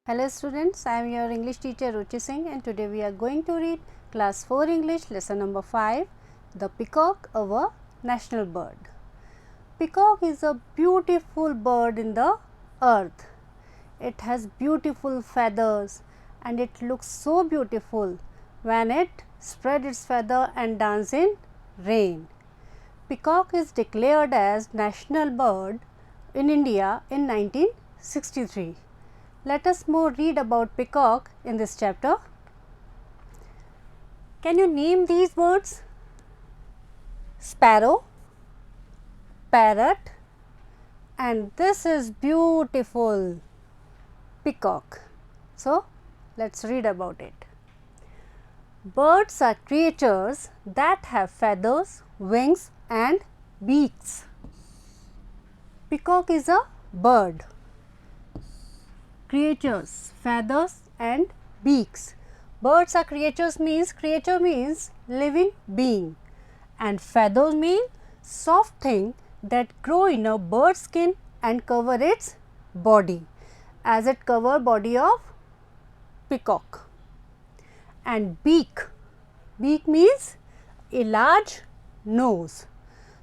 Hello students, I am your English teacher Ruchi Singh and today we are going to read class 4 English lesson number 5, The Peacock, our national bird. Peacock is a beautiful bird in the earth. It has beautiful feathers and it looks so beautiful when it spread its feather and dance in rain. Peacock is declared as national bird in India in 1963. Let us more read about peacock in this chapter. Can you name these birds? Sparrow, parrot, and this is beautiful peacock. So, let us read about it. Birds are creatures that have feathers, wings and beaks. Peacock is a bird. Creatures, feathers and beaks. Birds are creatures means, creature means living being, and feathers mean soft thing that grow in a bird skin and cover its body, as it cover body of peacock. And beak, beak means a large nose.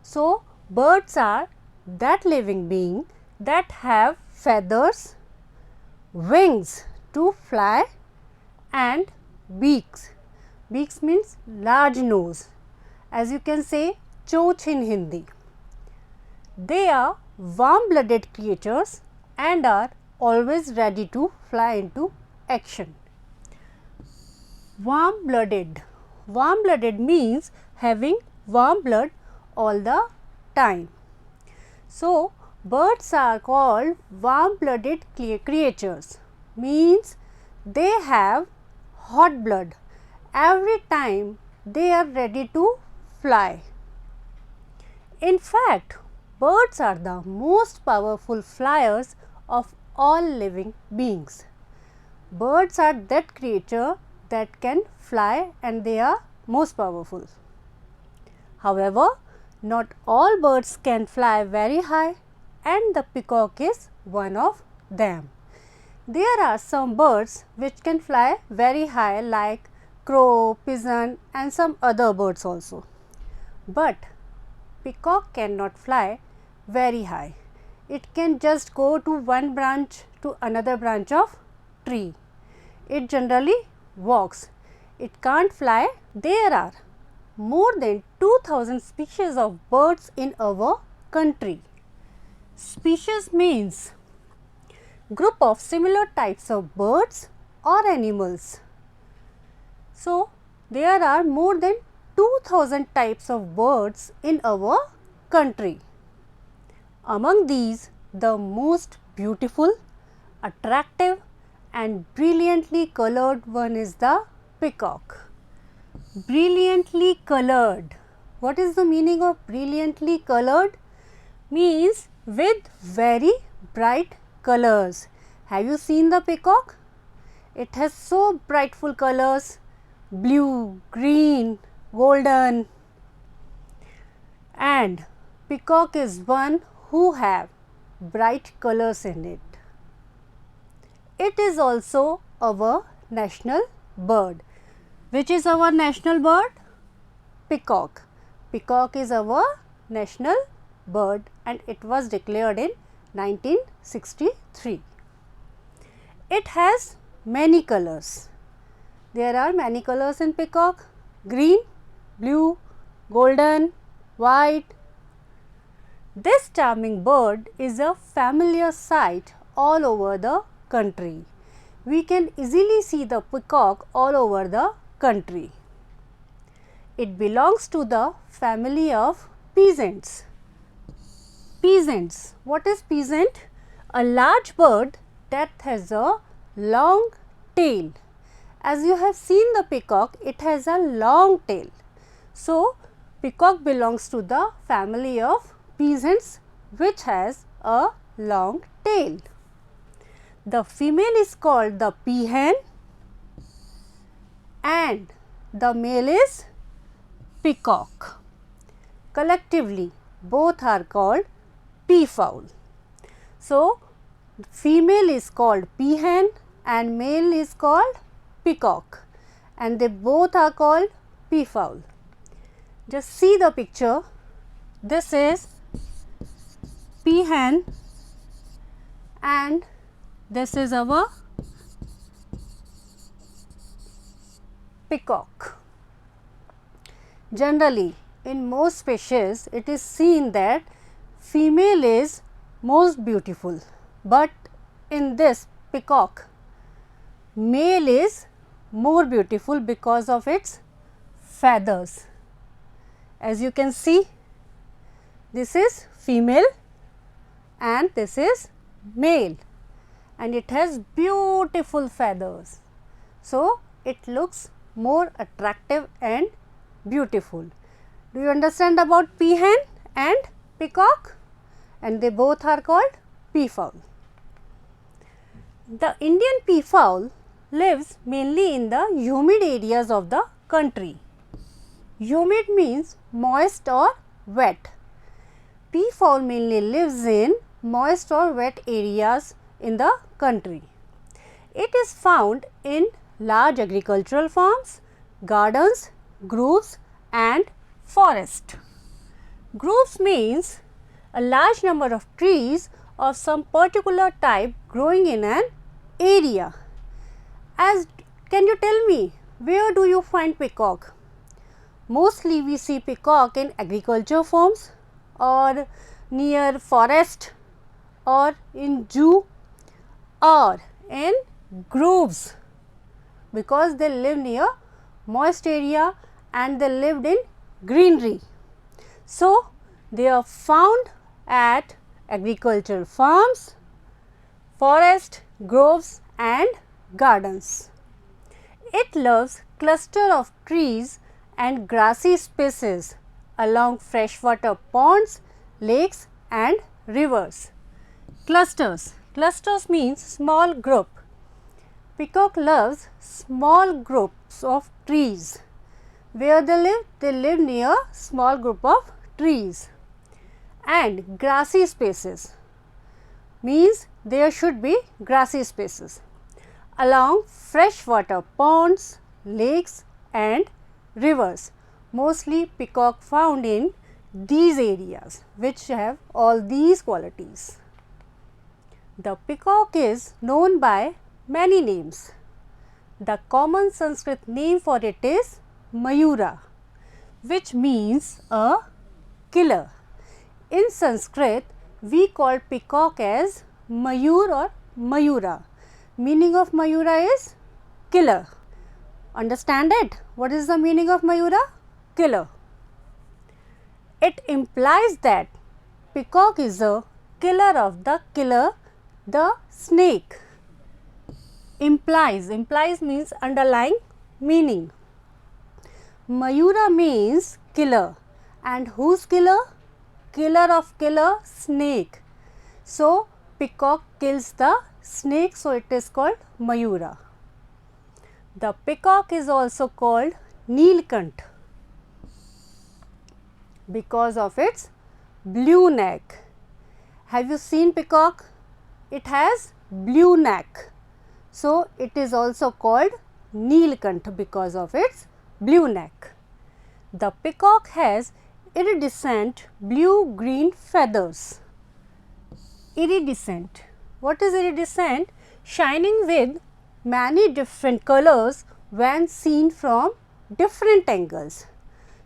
So, birds are that living being that have feathers, wings to fly and beaks. Beaks means large nose, as you can say चोंच in Hindi. They are warm blooded creatures and are always ready to fly into action. Warm blooded. Warm blooded means having warm blood all the time. So, birds are called warm blooded creatures, means they have hot blood every time they are ready to fly. In fact, birds are the most powerful flyers of all living beings. Birds are that creature that can fly and they are most powerful. However, not all birds can fly very high, and the peacock is one of them. There are some birds which can fly very high like crow, pigeon and some other birds also. But peacock cannot fly very high. It can just go to one branch to another branch of tree. It generally walks. It can't fly. There are more than 2000 species of birds in our country. Species means group of similar types of birds or animals. So, there are more than 2000 types of birds in our country. Among these, the most beautiful, attractive and brilliantly colored one is the peacock. Brilliantly colored. What is the meaning of brilliantly colored? Means with very bright colors. Have you seen the peacock? It has so brightful colors, blue, green, golden, and peacock is one who have bright colors in it. It is also our national bird. Which is our national bird? Peacock. Peacock is our national bird and it was declared in 1963. It has many colors. There are many colors in peacock: green, blue, golden, white. This charming bird is a familiar sight all over the country. We can easily see the peacock all over the country. It belongs to the family of peasants. Peasants. What is peasant? A large bird that has a long tail. As you have seen the peacock, it has a long tail. So, peacock belongs to the family of peasants which has a long tail. The female is called the peahen and the male is peacock. Collectively, both are called peafowl. So, female is called peahen and male is called peacock, and they both are called peafowl. Just see the picture. This is peahen and this is our peacock. Generally, in most species, it is seen that female is most beautiful, but in this peacock, male is more beautiful because of its feathers. As you can see, this is female and this is male, and it has beautiful feathers. So, it looks more attractive and beautiful. Do you understand about peahen and peacock? And they both are called peafowl. The Indian peafowl lives mainly in the humid areas of the country. Humid means moist or wet. Peafowl mainly lives in moist or wet areas in the country. It is found in large agricultural farms, gardens, groves and forest. Groves means a large number of trees of some particular type growing in an area. Can you tell me, where do you find peacock? Mostly we see peacock in agriculture farms or near forest or in zoo or in groves, because they live near moist area and they lived in greenery. So, they are found at agricultural farms, forest, groves and gardens. It loves cluster of trees and grassy spaces along freshwater ponds, lakes and rivers. Clusters. Clusters means small group. Peacock loves small groups of trees. Where they live? They live near small group of trees. And grassy spaces means there should be grassy spaces along freshwater ponds, lakes and rivers. Mostly peacock found in these areas which have all these qualities. The peacock is known by many names. The common Sanskrit name for it is Mayura, which means a killer. In Sanskrit, we call peacock as Mayur or Mayura. Meaning of Mayura is killer. Understand it? What is the meaning of Mayura? Killer. It implies that peacock is a killer of the killer, the snake. Implies means underlying meaning. Mayura means killer, and whose killer? Killer of killer, snake. So, peacock kills the snake, so it is called Mayura. The peacock is also called 𝐄-𝐊𝐿𝐾𝐁 because of its blue neck. Have you seen peacock? It has blue neck. So, it is also called 𝐄-𝐊𝐾𝐁 because of its blue neck. The peacock has iridescent blue-green feathers. Iridescent. What is iridescent? Shining with many different colors when seen from different angles.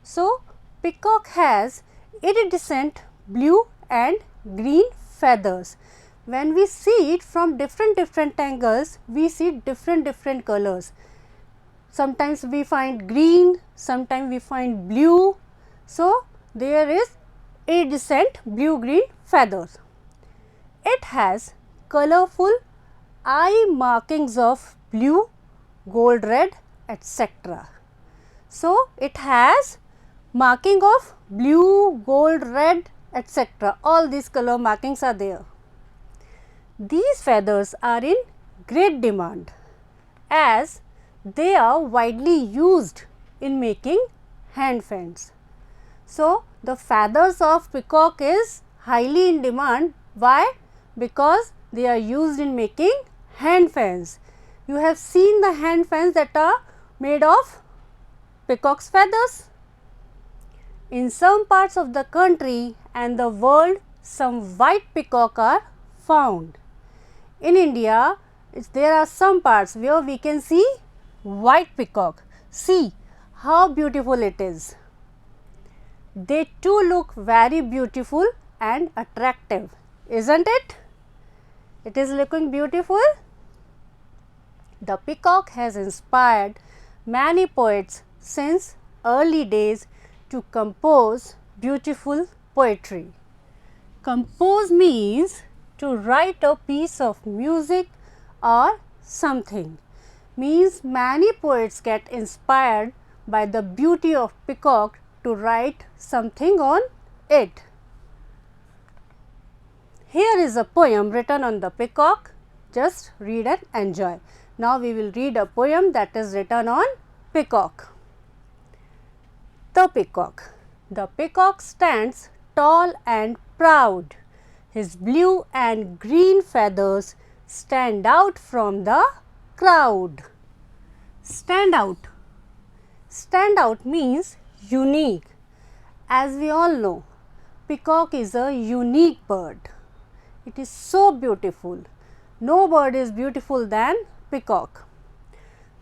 So, peacock has iridescent blue and green feathers. When we see it from different angles, we see different colors. Sometimes we find green, sometimes we find blue. So, there is iridescent blue-green feathers. It has colorful eye markings of blue, gold, red, etc. So, it has marking of blue, gold, red, etc. All these color markings are there. These feathers are in great demand as they are widely used in making hand fans. So, the feathers of peacock is highly in demand. Why? Because they are used in making hand fans. You have seen the hand fans that are made of peacock's feathers. In some parts of the country and the world, some white peacock are found. In India, there are some parts where we can see white peacock. See how beautiful it is. They too look very beautiful and attractive, isn't it? It is looking beautiful. The peacock has inspired many poets since early days to compose beautiful poetry. Compose means to write a piece of music or something. Means many poets get inspired by the beauty of peacock to write something on it. Here is a poem written on the peacock. Just read and enjoy. Now we will read a poem that is written on peacock. The peacock. The peacock stands tall and proud. His blue and green feathers stand out from the crowd. Stand out. Stand out means unique. As we all know, peacock is a unique bird. It is so beautiful. No bird is beautiful than peacock.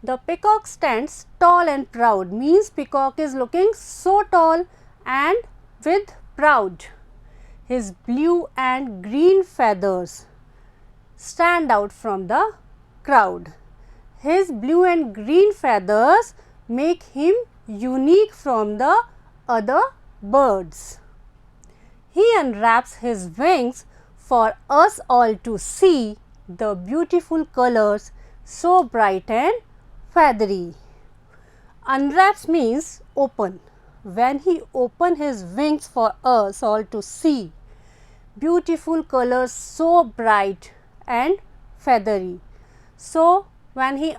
The peacock stands tall and proud means peacock is looking so tall and with proud. His blue and green feathers stand out from the crowd. His blue and green feathers make him unique from the other birds. He unwraps his wings for us all to see the beautiful colors so bright and feathery. Unwraps means open. When he open his wings for us all to see beautiful colors so bright and feathery. So when he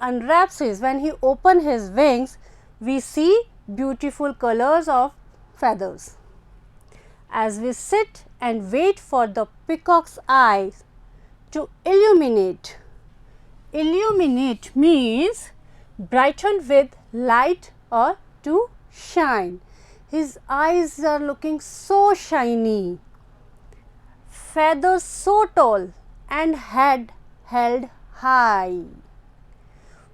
open his wings, we see beautiful colors of feathers. As we sit and wait for the peacock's eyes to illuminate. Illuminate means brighten with light or to shine. His eyes are looking so shiny. Feathers so tall and head held high.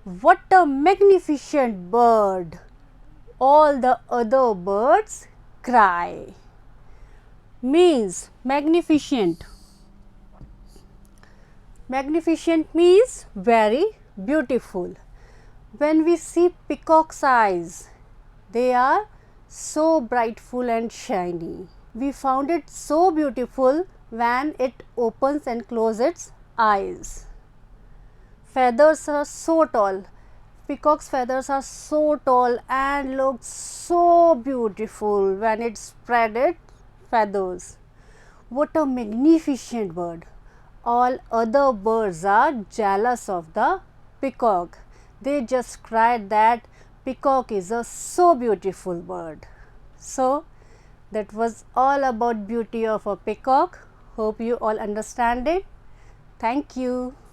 What a magnificent bird! All the other birds cry. Means magnificent. Magnificent means very beautiful. When we see peacock's eyes, they are so brightful and shiny. We found it so beautiful when it opens and closes its eyes. Feathers are so tall. Peacock's feathers are so tall and look so beautiful when it spread its feathers. What a magnificent bird. All other birds are jealous of the peacock. They just cried that peacock is a so beautiful bird. So that was all about beauty of a peacock. Hope you all understand it. Thank you.